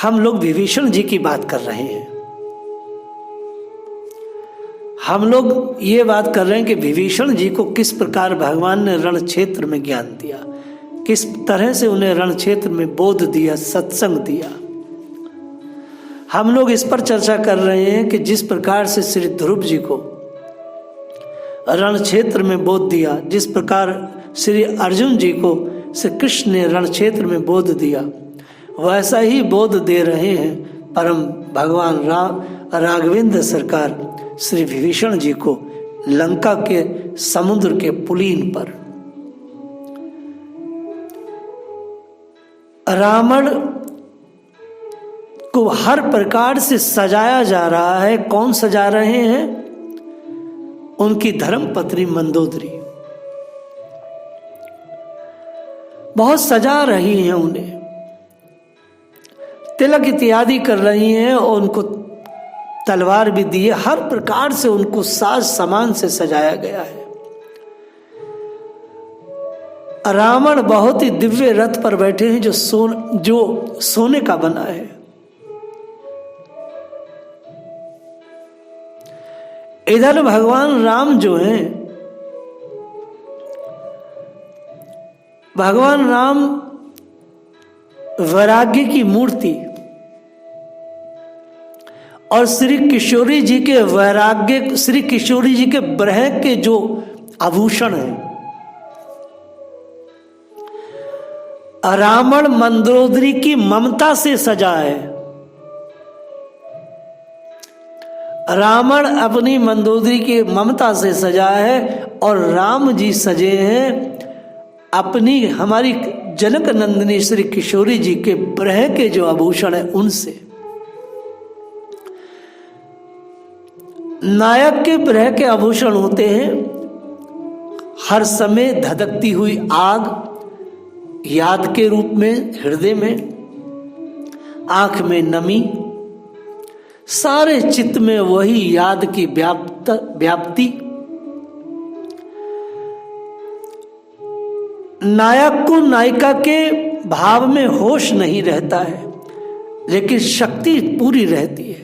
हम लोग विभीषण जी की बात कर रहे हैं। हम लोग ये बात कर रहे हैं कि विभीषण जी को किस प्रकार भगवान ने रण क्षेत्र में ज्ञान दिया, किस तरह से उन्हें रण क्षेत्र में बोध दिया, सत्संग दिया। हम लोग इस पर चर्चा कर रहे हैं कि जिस प्रकार से श्री ध्रुव जी को रण क्षेत्र में बोध दिया, जिस प्रकार श्री अर्जुन जी को श्री कृष्ण ने रण क्षेत्र में बोध दिया, वैसा ही बोध दे रहे हैं परम भगवान राघवेंद्र सरकार श्री विभीषण जी को लंका के समुद्र के पुलीन पर। रावण को हर प्रकार से सजाया जा रहा है। कौन सजा रहे हैं? उनकी धर्म पत्नी मंदोदरी बहुत सजा रही हैं, उन्हें तिलक इत्यादि कर रही हैं और उनको तलवार भी दी है। हर प्रकार से उनको साज सामान से सजाया गया है। रावण बहुत ही दिव्य रथ पर बैठे हैं जो सोने का बना है। इधर भगवान राम जो हैं, भगवान राम वैराग्य की मूर्ति और श्री किशोरी जी के वैराग्य, श्री किशोरी जी के ब्रह के जो आभूषण हैं, रावण मंदोदरी की ममता से सजा है। रावण अपनी मंदोदरी की ममता से सजा है और राम जी सजे हैं अपनी हमारी जनक नंदिनी श्री किशोरी जी के ब्रह के जो आभूषण है उनसे। नायक के ब्रह के आभूषण होते हैं हर समय धधकती हुई आग, याद के रूप में हृदय में, आंख में नमी, सारे चित्त में वही याद की व्याप्ति। नायक को नायिका के भाव में होश नहीं रहता है, लेकिन शक्ति पूरी रहती है।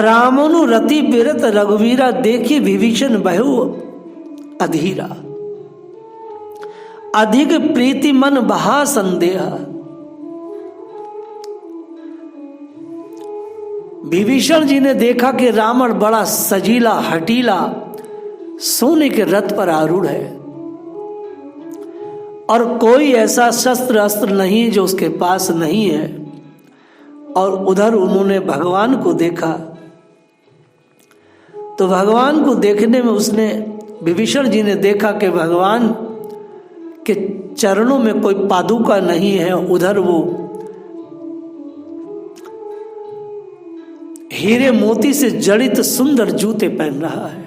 रामनु रति बिरत रघुवीरा, देखी विभीषण बहु अधीरा, अधिक प्रीति मन बहा संदेह। विभीषण जी ने देखा कि रावण बड़ा सजीला हटीला सोने के रथ पर आरूढ़ है और कोई ऐसा शस्त्र अस्त्र नहीं जो उसके पास नहीं है। और उधर उन्होंने भगवान को देखा तो भगवान को देखने में उसने, विभीषण जी ने देखा कि भगवान के चरणों में कोई पादुका नहीं है। उधर वो हीरे मोती से जड़ित सुंदर जूते पहन रहा है।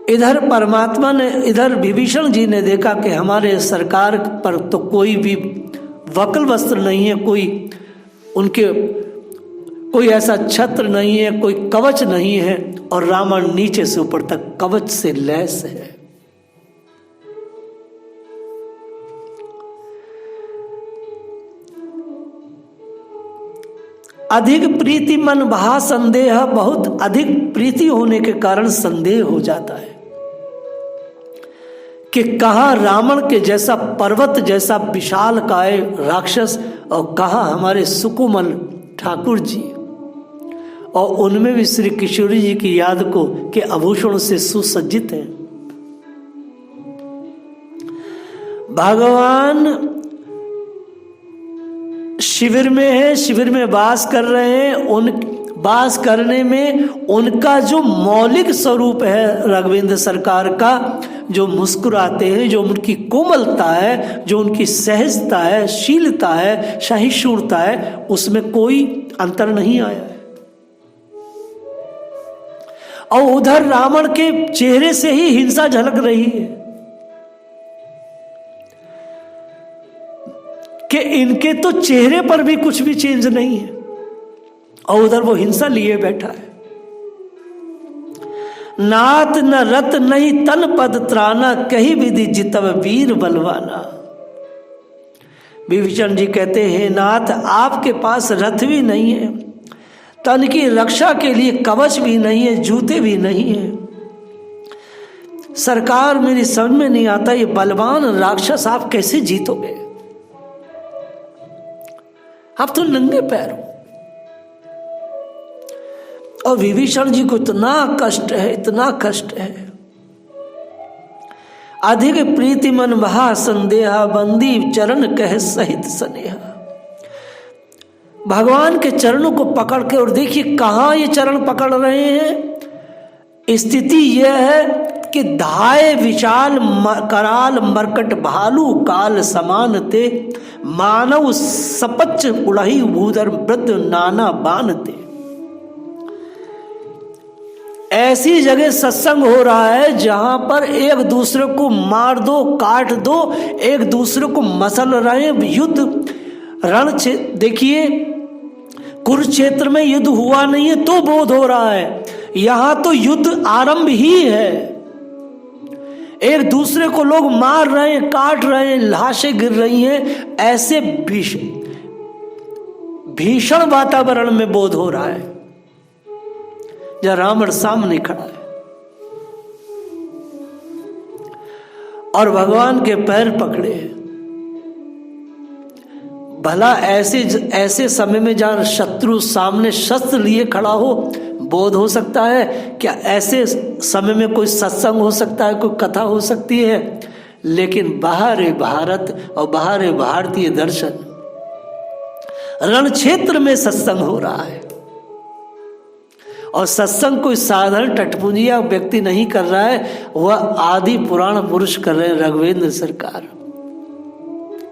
इधर परमात्मा ने, इधर विभीषण जी ने देखा कि हमारे सरकार पर तो कोई भी वक्ल वस्त्र नहीं है, कोई उनके कोई ऐसा छत्र नहीं है, कोई कवच नहीं है और रावण नीचे से ऊपर तक कवच से लैस है। अधिक प्रीति मन बहा संदेह, बहुत अधिक प्रीति होने के कारण संदेह हो जाता है कि कहाँ रावण के जैसा पर्वत जैसा विशाल काय राक्षस और कहाँ हमारे सुकुमल ठाकुर जी, और उनमें भी श्री किशोरी जी की याद को के आभूषणों से सुसज्जित हैं। भगवान शिविर में है, शिविर में वास कर रहे हैं। उन वास करने में उनका जो मौलिक स्वरूप है राघवेंद्र सरकार का, जो मुस्कुराते हैं, जो उनकी कोमलता है, जो उनकी सहजता है, शीलता है, सहिष्णुता है, उसमें कोई अंतर नहीं आया है। और उधर रावण के चेहरे से ही हिंसा झलक रही है कि इनके तो चेहरे पर भी कुछ भी चेंज नहीं है और उधर वो हिंसा लिए बैठा है। नाथ न रत नहीं तन पद त्राना, कही विधि जितव वीर बलवाना। विभीषण जी कहते हैं, नाथ आपके पास रथ भी नहीं है, तन की रक्षा के लिए कवच भी नहीं है, जूते भी नहीं है। सरकार मेरी समझ में नहीं आता, ये बलवान राक्षस आप कैसे जीतोगे? आप तो नंगे पैर हो। और विभीषण जी को इतना कष्ट है, इतना कष्ट है। अधिक प्रीति मन बहा संदेहा, बंदी चरण कह सहित स्नेहा। भगवान के चरणों को पकड़ के, और देखिए कहाँ ये चरण पकड़ रहे हैं। स्थिति यह है कि धाय विशाल कराल मरकट भालू काल समान ते, मानव सपच उड़ही भूधर वृद्ध नाना बानते। ऐसी जगह सत्संग हो रहा है जहां पर एक दूसरे को मार दो, काट दो, एक दूसरे को मसल रहे हैं। युद्ध रण देखिए, कुरुक्षेत्र में युद्ध हुआ नहीं है तो बोध हो रहा है, यहां तो युद्ध आरंभ ही है। एक दूसरे को लोग मार रहे हैं, काट रहे हैं, लाशें गिर रही हैं। ऐसे भीषण वातावरण में बोध हो रहा है जहां रावण सामने खड़ा है और भगवान के पैर पकड़े हैं। भला ऐसे समय में जहां शत्रु सामने शस्त्र लिए खड़ा हो, बोध हो सकता है क्या? ऐसे समय में कोई सत्संग हो सकता है, कोई कथा हो सकती है? लेकिन बाहर है भारत और बाहर है भारतीय दर्शन। रण क्षेत्र में सत्संग हो रहा है और सत्संग कोई साधारण टटपुंजिया व्यक्ति नहीं कर रहा है, वह आदि पुराण पुरुष कर रहे हैं। राघवेंद्र सरकार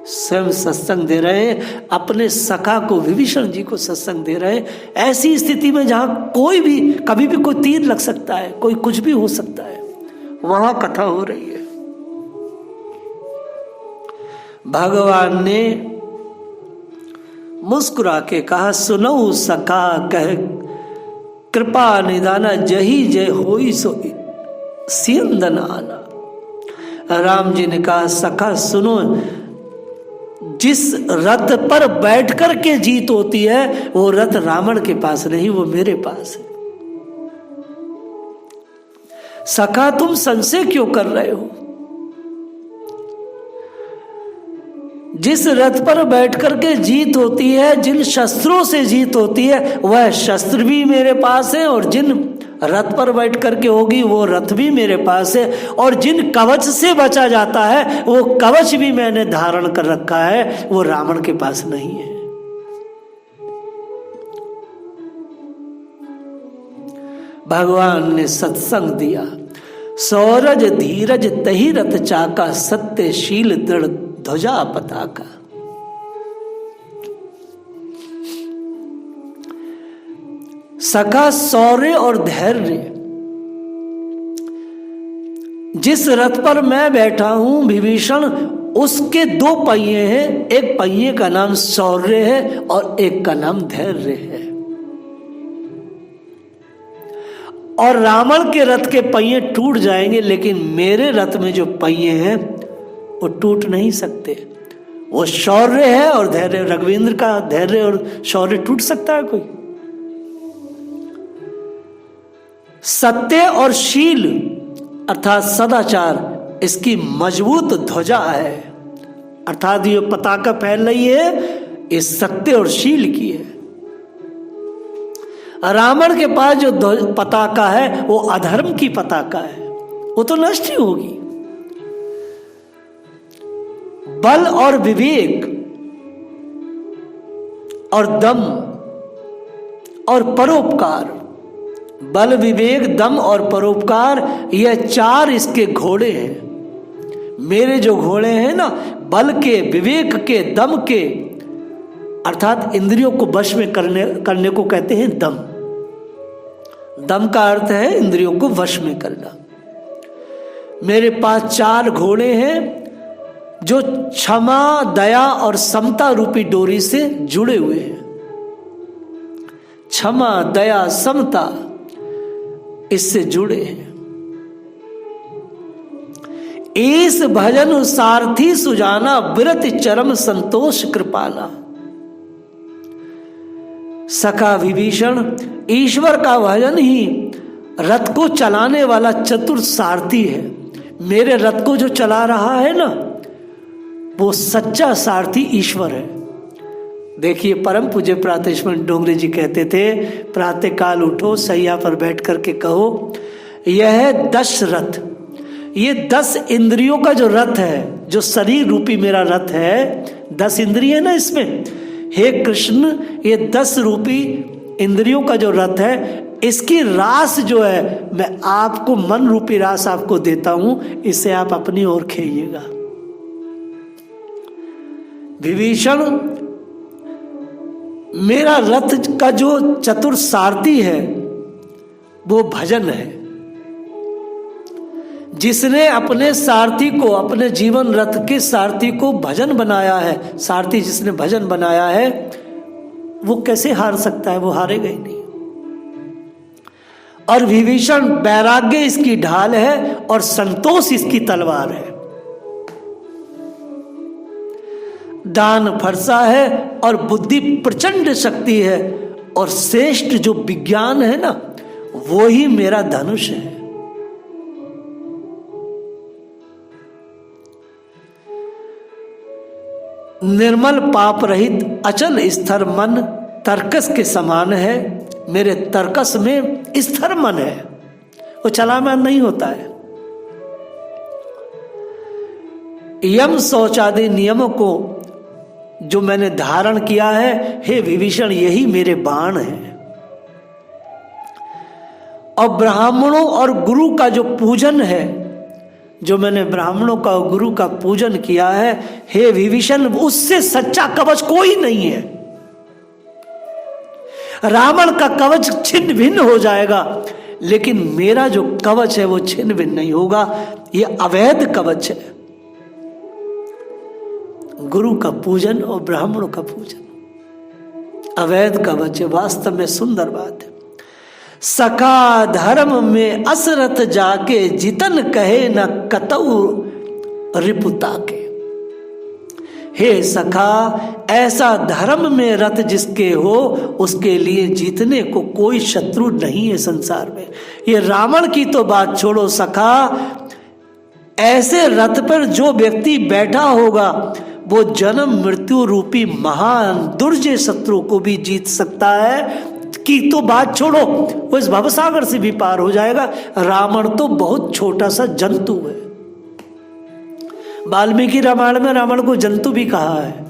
स्वयं सत्संग दे रहे हैं, अपने सखा को, विभीषण जी को सत्संग दे रहे हैं। ऐसी स्थिति में जहां कोई भी कभी भी कोई तीर लग सकता है, कोई कुछ भी हो सकता है, वहां कथा हो रही है। भगवान ने मुस्कुरा के कहा, सुनो सखा कह कृपा निदाना, जही जय होई सो सियंदन आना। राम जी ने कहा, सखा सुनो, जिस रथ पर बैठ कर के जीत होती है वो रथ रावण के पास नहीं, वो मेरे पास है। सखा तुम संशय क्यों कर रहे हो? जिस रथ पर बैठ कर के जीत होती है, जिन शस्त्रों से जीत होती है, वह शस्त्र भी मेरे पास है, और जिन रथ पर बैठ करके होगी वो रथ भी मेरे पास है, और जिन कवच से बचा जाता है वो कवच भी मैंने धारण कर रखा है, वो रावण के पास नहीं है। भगवान ने सत्संग दिया, सौरज धीरज तही रथ चाका, सत्यशील दृढ़ ध्वजा पताका। सखा शौर्य और धैर्य, जिस रथ पर मैं बैठा हूं विभीषण, उसके दो पहिए हैं। एक पहिए का नाम शौर्य है और एक का नाम धैर्य है। और रावण के रथ के पहिए टूट जाएंगे, लेकिन मेरे रथ में जो पहिए हैं वो टूट नहीं सकते। वो शौर्य है और धैर्य। रघुवींद्र का धैर्य और शौर्य टूट सकता है कोई? सत्य और शील अर्थात सदाचार, इसकी मजबूत ध्वजा है। अर्थात ये पताका फैल रही है, ये सत्य और शील की है। रावण के पास जो पताका है वो अधर्म की पताका है, वो तो नष्ट ही होगी। बल और विवेक और दम और परोपकार, बल विवेक दम और परोपकार, यह चार इसके घोड़े हैं। मेरे जो घोड़े हैं ना, बल के, विवेक के, दम के, अर्थात इंद्रियों को वश में करने को कहते हैं दम। दम का अर्थ है इंद्रियों को वश में करना। मेरे पास चार घोड़े हैं जो क्षमा, दया और समता रूपी डोरी से जुड़े हुए हैं। क्षमा, दया, समता इससे जुड़े हैं। ईस भजन सारथी सुजाना, विरत चरम संतोष कृपाला। सखा विभीषण ईश्वर का भजन ही रथ को चलाने वाला चतुर सारथी है। मेरे रथ को जो चला रहा है ना, वो सच्चा सारथी ईश्वर है। देखिए, परम पूज्य प्रातःस्मरण डोंगरे जी कहते थे, प्रातः काल उठो, सैया पर बैठ करके कहो, यह 10 रथ, ये 10 इंद्रियों का जो रथ है, जो शरीर रूपी मेरा रथ है, 10 इंद्रिय है ना इसमें, हे कृष्ण, ये 10 रूपी इंद्रियों का जो रथ है, इसकी रास जो है, मैं आपको मन रूपी रास आपको देता हूं, इसे आप अपनी ओर खेइएगा। विभीषण, मेरा रथ का जो चतुर सारथी है वो भजन है। जिसने अपने सारथी को, अपने जीवन रथ के सारथी को भजन बनाया है, सारथी जिसने भजन बनाया है, वो कैसे हार सकता है? वो हारेगा ही नहीं। और विभीषण वैराग्य इसकी ढाल है और संतोष इसकी तलवार है। दान फरसा है और बुद्धि प्रचंड शक्ति है, और श्रेष्ठ जो विज्ञान है ना, वो ही मेरा धनुष है। निर्मल पाप रहित अचल स्थिर मन, तर्कस के समान है। मेरे तर्कस में स्थिर मन है, वो चलाना नहीं होता है। यम शौचादि नियमों को जो मैंने धारण किया है, हे विभीषण, यही मेरे बाण है। और ब्राह्मणों और गुरु का जो पूजन है, जो मैंने ब्राह्मणों का और गुरु का पूजन किया है, हे विभीषण, उससे सच्चा कवच कोई नहीं है। रावण का कवच छिन्न भिन्न हो जाएगा, लेकिन मेरा जो कवच है वो छिन्न भिन्न नहीं होगा। यह अवैध कवच है। गुरु का पूजन और ब्राह्मणों का पूजन अवैध कवच है। वास्तव में सुंदर बात है। सखा धर्म में असरथ जाके, जितन कहे न कतऊ रिपुता के। हे सखा, ऐसा धर्म में रथ जिसके हो, उसके लिए जीतने को कोई शत्रु नहीं है संसार में। ये रावण की तो बात छोड़ो सखा, ऐसे रथ पर जो व्यक्ति बैठा होगा, वो जन्म मृत्यु रूपी महान दुर्जय शत्रु को भी जीत सकता है। की तो बात छोड़ो, वो इस भवसागर से भी पार हो जाएगा। रावण तो बहुत छोटा सा जंतु है। वाल्मीकि रामायण में रावण को जंतु भी कहा है,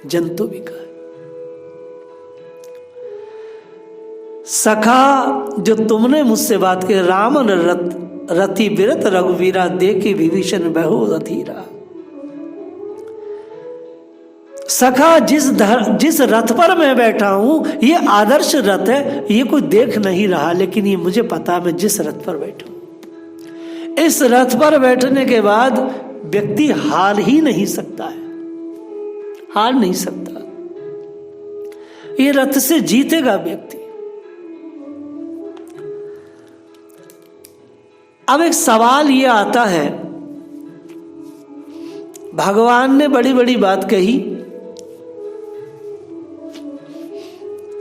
जंतु भी कहा है। सखा, जो तुमने मुझसे बात की, रामन रति विरत रघुवीरा, देखे विभीषण बहु अधीरा। सखा, जिस रथ पर मैं बैठा हूं, ये आदर्श रथ है। ये कोई देख नहीं रहा, लेकिन ये मुझे पता, मैं जिस रथ पर बैठा हूं, इस रथ पर बैठने के बाद व्यक्ति हार ही नहीं सकता है, हार नहीं सकता। ये रथ से जीतेगा व्यक्ति। अब एक सवाल ये आता है, भगवान ने बड़ी बड़ी बात कही,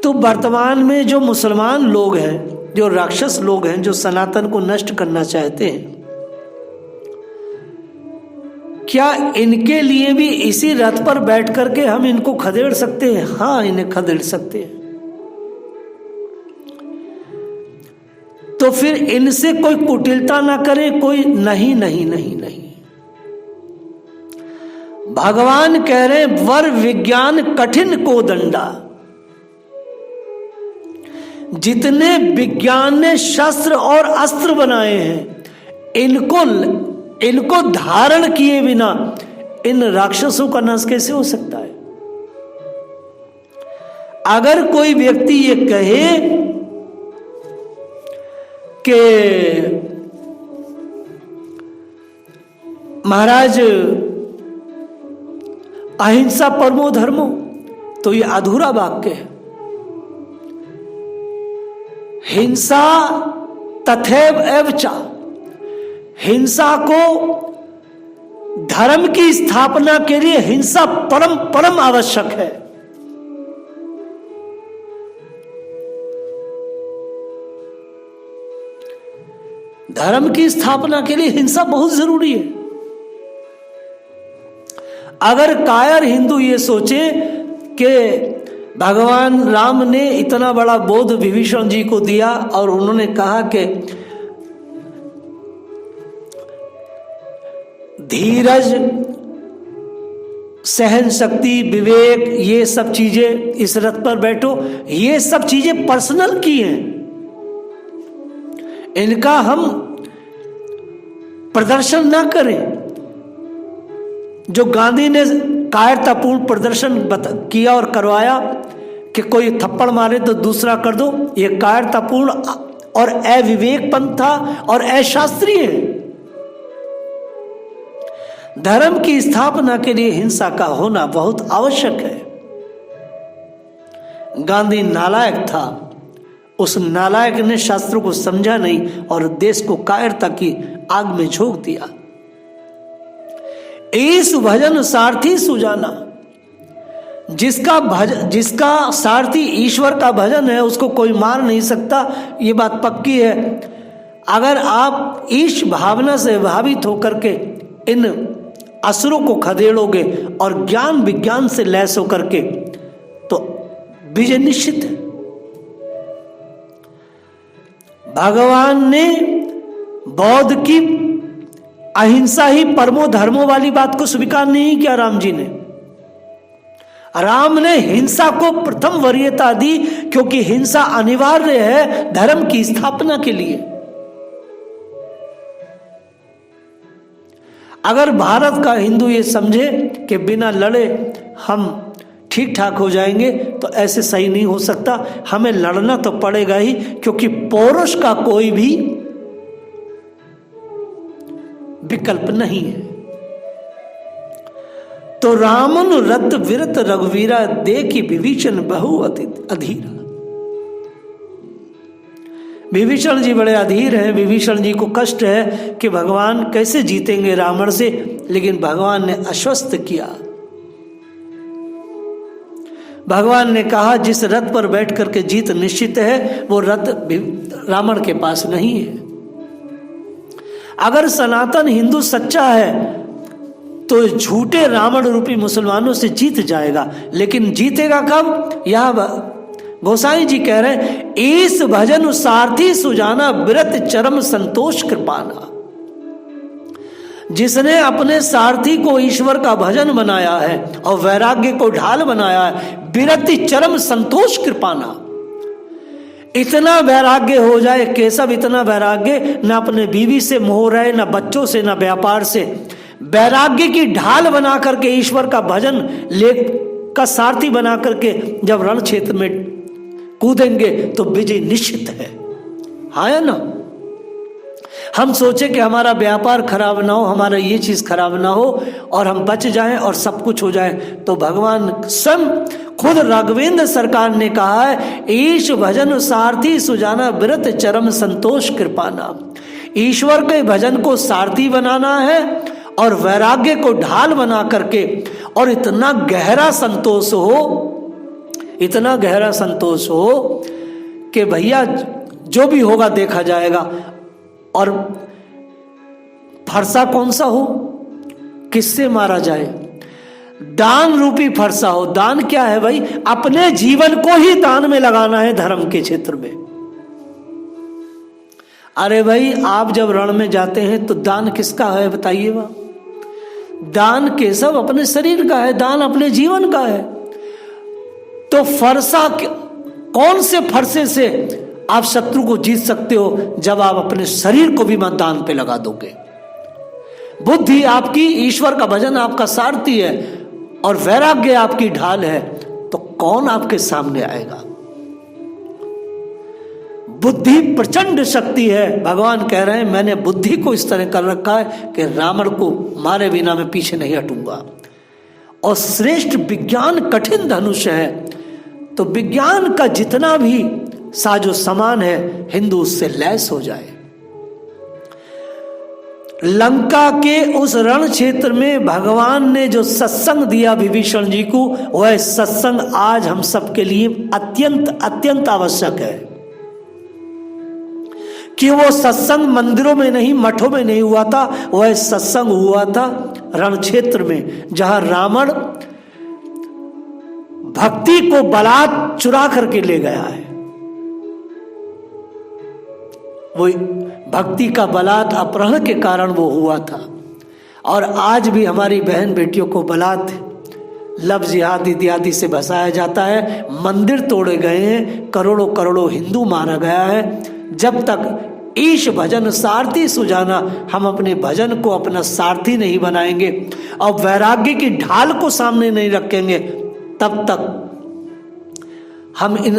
तो वर्तमान में जो मुसलमान लोग हैं, जो राक्षस लोग हैं, जो सनातन को नष्ट करना चाहते हैं, क्या इनके लिए भी इसी रथ पर बैठ करके हम इनको खदेड़ सकते हैं? हाँ, इन्हें खदेड़ सकते हैं। तो फिर इनसे कोई कुटिलता ना करें, कोई नहीं नहीं नहीं नहीं। भगवान कह रहे, वर विज्ञान कठिन को दंडा। जितने विज्ञान ने शस्त्र और अस्त्र बनाए हैं, इनको धारण किए बिना इन राक्षसों का नाश कैसे हो सकता है? अगर कोई व्यक्ति ये कहे कि महाराज अहिंसा परमो धर्मो, तो ये अधूरा वाक्य है। हिंसा तथैव एव च, हिंसा को, धर्म की स्थापना के लिए हिंसा परम परम आवश्यक है। धर्म की स्थापना के लिए हिंसा बहुत जरूरी है। अगर कायर हिंदू ये सोचे कि भगवान राम ने इतना बड़ा बोध विभीषण जी को दिया और उन्होंने कहा कि धीरज, सहन शक्ति, विवेक, ये सब चीजें इस रथ पर बैठो, ये सब चीजें पर्सनल की हैं, इनका हम प्रदर्शन ना करें। जो गांधी ने कायरतापूर्ण प्रदर्शन किया और करवाया कि कोई थप्पड़ मारे तो दूसरा कर दो, ये कायरतापूर्ण और अविवेकपन था और अशास्त्रीय है। धर्म की स्थापना के लिए हिंसा का होना बहुत आवश्यक है। गांधी नालायक था, उस नालायक ने शास्त्रों को समझा नहीं और देश को कायरता की आग में झोंक दिया। इस भजन सारथी सुजाना, जिसका सारथी ईश्वर का भजन है उसको कोई मार नहीं सकता, ये बात पक्की है। अगर आप ईश भावना से भावित होकर के इन असुरों को खदेड़ोगे और ज्ञान विज्ञान से लैस होकर के, तो विजय निश्चित है। भगवान ने बौद्ध की अहिंसा ही परमो धर्मो वाली बात को स्वीकार नहीं किया। राम जी ने, राम ने हिंसा को प्रथम वरीयता दी, क्योंकि हिंसा अनिवार्य है धर्म की स्थापना के लिए। अगर भारत का हिंदू ये समझे कि बिना लड़े हम ठीक ठाक हो जाएंगे, तो ऐसे सही नहीं हो सकता। हमें लड़ना तो पड़ेगा ही, क्योंकि पौरुष का कोई भी विकल्प नहीं है। तो रामन रत विरत रघुवीरा, देखी विभीषण बहु अधीरा। विभीषण जी बड़े अधीर हैं। विभीषण जी को कष्ट है कि भगवान कैसे जीतेंगे रावण से, लेकिन भगवान ने आश्वस्त किया। भगवान ने कहा जिस रथ पर बैठ करके जीत निश्चित है, वो रथ रावण के पास नहीं है। अगर सनातन हिंदू सच्चा है तो झूठे रावण रूपी मुसलमानों से जीत जाएगा, लेकिन जीतेगा कब? यह गोसाई जी कह रहे हैं, इस भजन सारथी सुजाना, विरत चरम संतोष कृपाना। जिसने अपने सारथी को ईश्वर का भजन बनाया है और वैराग्य को ढाल बनाया है, विरति चरम संतोष कृपाना। इतना वैराग्य हो जाए केशव, इतना वैराग्य, न अपने बीवी से मोह रहे, न बच्चों से, न व्यापार से, वैराग्य की ढाल बना करके ईश्वर का भजन का सारथी बना करके जब रण क्षेत्र में कूदेंगे तो विजय निश्चित है। हाँ या ना? हम सोचे कि हमारा व्यापार खराब ना हो, हमारा ये चीज खराब ना हो और हम बच जाएं और सब कुछ हो जाए, तो भगवान स्वयं खुद राघवेंद्र सरकार ने कहा है, ईश भजन सारथी सुजाना, विरत चरम संतोष कृपाना। ईश्वर के भजन को सारथी बनाना है और वैराग्य को ढाल बना करके, और इतना गहरा संतोष हो, इतना गहरा संतोष हो कि भैया जो भी होगा देखा जाएगा। और फरसा कौन सा हो, किससे मारा जाए? दान रूपी फरसा हो। दान क्या है भाई? अपने जीवन को ही दान में लगाना है धर्म के क्षेत्र में। अरे भाई, आप जब रण में जाते हैं तो दान किसका है बताइए? दान केशव अपने शरीर का है, दान अपने जीवन का है। तो फरसा, कौन से फरसे से आप शत्रु को जीत सकते हो? जब आप अपने शरीर को भी मतदान पे लगा दोगे। बुद्धि आपकी ईश्वर का भजन आपका सारथी है और वैराग्य आपकी ढाल है, तो कौन आपके सामने आएगा? बुद्धि प्रचंड शक्ति है। भगवान कह रहे हैं, मैंने बुद्धि को इस तरह कर रखा है कि रावण को मारे बिना मैं पीछे नहीं हटूंगा। और श्रेष्ठ विज्ञान कठिन धनुष है। तो विज्ञान का जितना भी साजो सामान है, हिंदू उससे लैस हो जाए। लंका के उस रण क्षेत्र में भगवान ने जो सत्संग दिया विभीषण जी को, वह सत्संग आज हम सबके लिए अत्यंत अत्यंत आवश्यक है। कि वो सत्संग मंदिरों में नहीं, मठों में नहीं हुआ था, वह सत्संग हुआ था रण क्षेत्र में, जहां रावण भक्ति को बलात् चुरा करके ले गया है। वो भक्ति का बलात् अपहरण के कारण वो हुआ था। और आज भी हमारी बहन बेटियों को बलात् लव जिहाद इत्यादि से बसाया जाता है। मंदिर तोड़े गए हैं, करोड़ों करोड़ों हिंदू मारा गया है। जब तक ईश भजन सारथी सुजाना, हम अपने भजन को अपना सारथी नहीं बनाएंगे और वैराग्य की ढाल को सामने नहीं रखेंगे, तब तक हम इन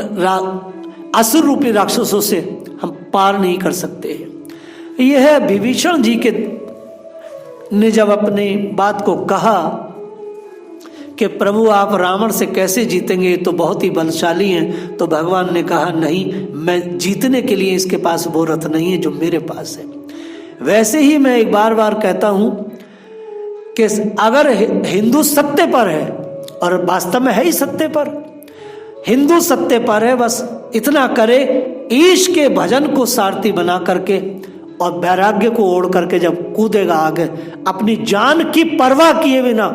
असुर रूपी राक्षसों से हम पार नहीं कर सकते हैं। यह विभीषण जी के ने जब अपनी बात को कहा कि प्रभु आप रावण से कैसे जीतेंगे, तो बहुत ही बलशाली हैं, तो भगवान ने कहा नहीं, मैं जीतने के लिए इसके पास वो रथ नहीं है जो मेरे पास है। वैसे ही मैं एक बार बार कहता हूं कि अगर हिंदू सत्य पर है, और वास्तव में है ही सत्य पर, हिंदू सत्य पर है, बस इतना करे ईश के भजन को सारथी बना करके और वैराग्य को ओढ़ करके जब कूदेगा आगे अपनी जान की परवाह किए बिना,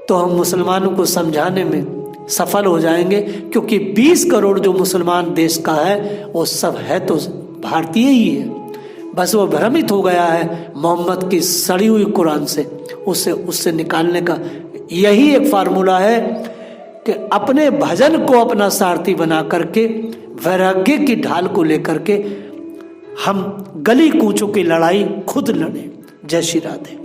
तो हम मुसलमानों को समझाने में सफल हो जाएंगे। क्योंकि 20 करोड़ जो मुसलमान देश का है वो सब है तो भारतीय ही है। बस वो भ्रमित हो गया है मोहम्मद की सड़ी हुई कुरान से, उससे निकालने का यही एक फार्मूला है कि अपने भजन को अपना सारथी बना करके वैराग्य की ढाल को लेकर के हम गली कूचों की लड़ाई खुद लड़ें। जय श्री राधे।